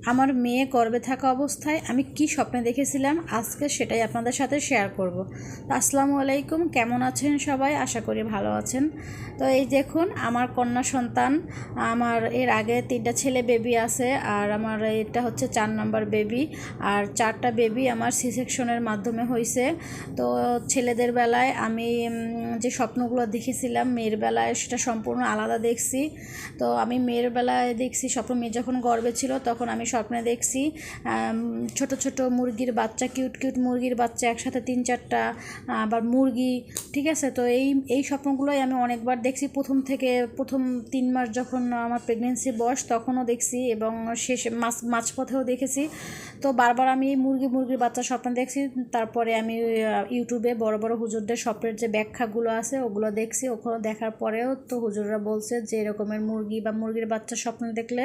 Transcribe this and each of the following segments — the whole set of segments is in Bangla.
আমার মেয়ে গর্ভে থাকা অবস্থায় আমি কি স্বপ্নে দেখেছিলাম আজকে সেটাই আপনাদের সাথে শেয়ার করব। তো আসসালামু আলাইকুম, কেমন আছেন সবাই? আশা করি ভালো আছেন। তো এই দেখুন আমার কন্যা সন্তান, আমার এর আগে 3টা ছেলে বেবি আছে, আর আমার এটা হচ্ছে 4 নম্বর বেবি। আর 4টা বেবি আমার সি সেকশনের মাধ্যমে হয়েছে। তো ছেলেদের বেলায় আমি যে স্বপ্নগুলো দেখেছিলাম মেয়ের বেলায় সেটা সম্পূর্ণ আলাদা দেখছি। তো আমি মেয়ের বেলায় দেখছি স্বপ্ন, মেয়ে যখন গর্ভে ছিল তখন আমি স্বপ্নে দেখছি ছোট ছোট মুরগির বাচ্চা, কিউট কিউট মুরগির বাচ্চা একসাথে 3-4টা, আবার মুরগি। ঠিক আছে, তো এই স্বপ্নগুলোই আমি অনেকবার দেখছি। প্রথম 3 মাস যখন আমার প্রেগনেন্সি বয়স তখনও দেখছি, এবং শেষে মাঝপথেও দেখেছি। তো বারবার আমি এই মুরগির বাচ্চা স্বপ্ন দেখছি। তারপরে আমি ইউটিউবে বড় বড় হুজুরদের স্বপ্নের যে ব্যাখ্যাগুলো আছে ওগুলো দেখছি। ওগুলো দেখার পরেও তো হুজুররা বলছে যে এরকমের মুরগি বা মুরগির বাচ্চা স্বপ্ন দেখলে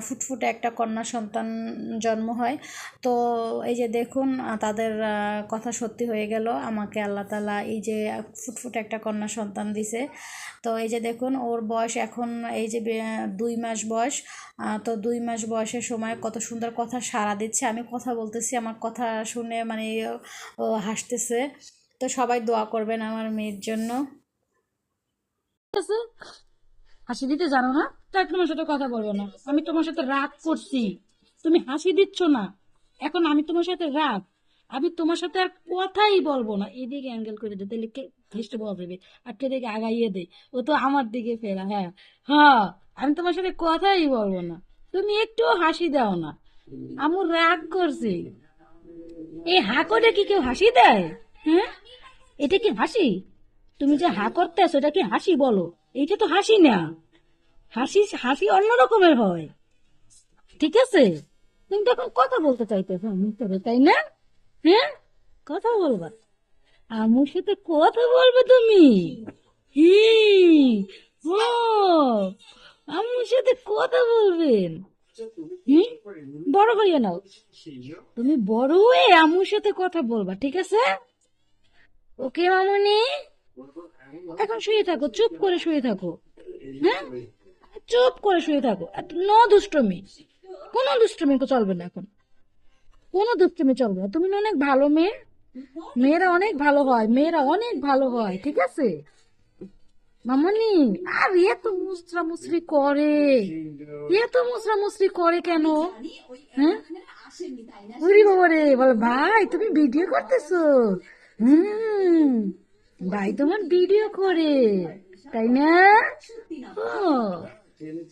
ফুটফুটে একটা কন্যা সন্তান জন্ম হয়। তো এই যে দেখুন তাদের কথা সত্যি হয়ে গেল, আমাকে আল্লাহ তাআলা এই যে ফুটফুটে একটা কন্যা সন্তান দিছে। তো এই যে দেখুন ওর বয়স এখন এই যে 2 মাস বয়স। তো 2 মাস বয়সের সময় কত সুন্দর কথা সাড়া দিচ্ছে, আমি কথা বলতেছি আমার কথা শুনে মানে ও হাসতেছে। তো সবাই দোয়া করবেন আমার মেয়ের জন্য। আছে? হাসি দিতে জানো না? তাই তোমার সাথে কথা বলবো না। আমি তোমার সাথে রাগ করছি, তুমি হাসি দিচ্ছ না। এখন আমি তোমার সাথে রাগ, আমি তোমার সাথে আর কথাই বলবো না। এদিকে অ্যাঙ্গেল করে দে, তাহলে ঘেসতে বল দেবে। আর দিকে আগাইয়ে দে, ও তো আমার দিকে ফেরা। হ্যাঁ, হ্যাঁ, আমি তোমার সাথে কথাই বলবো না। তুমি একটু হাসি দাও না, আমু রাগ করছি। এই হা করে কি কেউ হাসি দেয়? হ্যাঁ, এটা কি হাসি? তুমি যে হা করতেছো এটা কি হাসি বলো? এইটা তো হাসি না। হাসি হাসি অন্য রকমের হয়, ঠিক আছে? তুমি তো এখন কথা বলতে চাইতেছো আমার সাথে, তাই না? হ্যাঁ, কথা বলবা, আমার সাথে কথা বলবে তুমি? হুম, ও, আমার সাথে কথা বলবেন? হুম, বড় হইয়া নাও, তুমি বড় হয়ে আমার সাথে কথা বলবা, ঠিক আছে? ওকে মামুনি, এখন শুয়ে থাকো, চুপ করে শুয়ে থাকো। হ্যাঁ, চুপ করে শুয়ে থাকো, নো দুষ্টমি, কোনো দুষ্টমি চলবে না এখন, কোনো দুষ্টমি চলবে না। তুমি না অনেক ভালো মেয়ে, মেয়েরা অনেক ভালো হয়, মেয়েরা অনেক ভালো হয়, ঠিক আছে মামনি? আর এত মুসরা মুসরি করে, এত মুসরা মুসরি করে কেন? হ্যাঁ, উরি বাবা রে, বলে ভাই তুমি ভিডিও করতেছো? হুম, ভাই তোমার ভিডিও করে, তাই না? ও,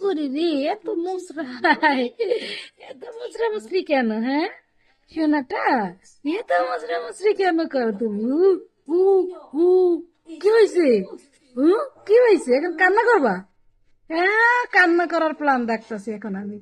ওরে রে, এত মুসরাই, এত মুসরা মুসরি কেন? হ্যাঁ, সোনাটা, এত মুসরা মুসরি কেন করো তুমি? উ, উ, কি হয়েছে? কি হয়েছে? এখন কান্না করবা? হ্যাঁ, কান্না করার প্ল্যান দেখতেছি এখন আমি।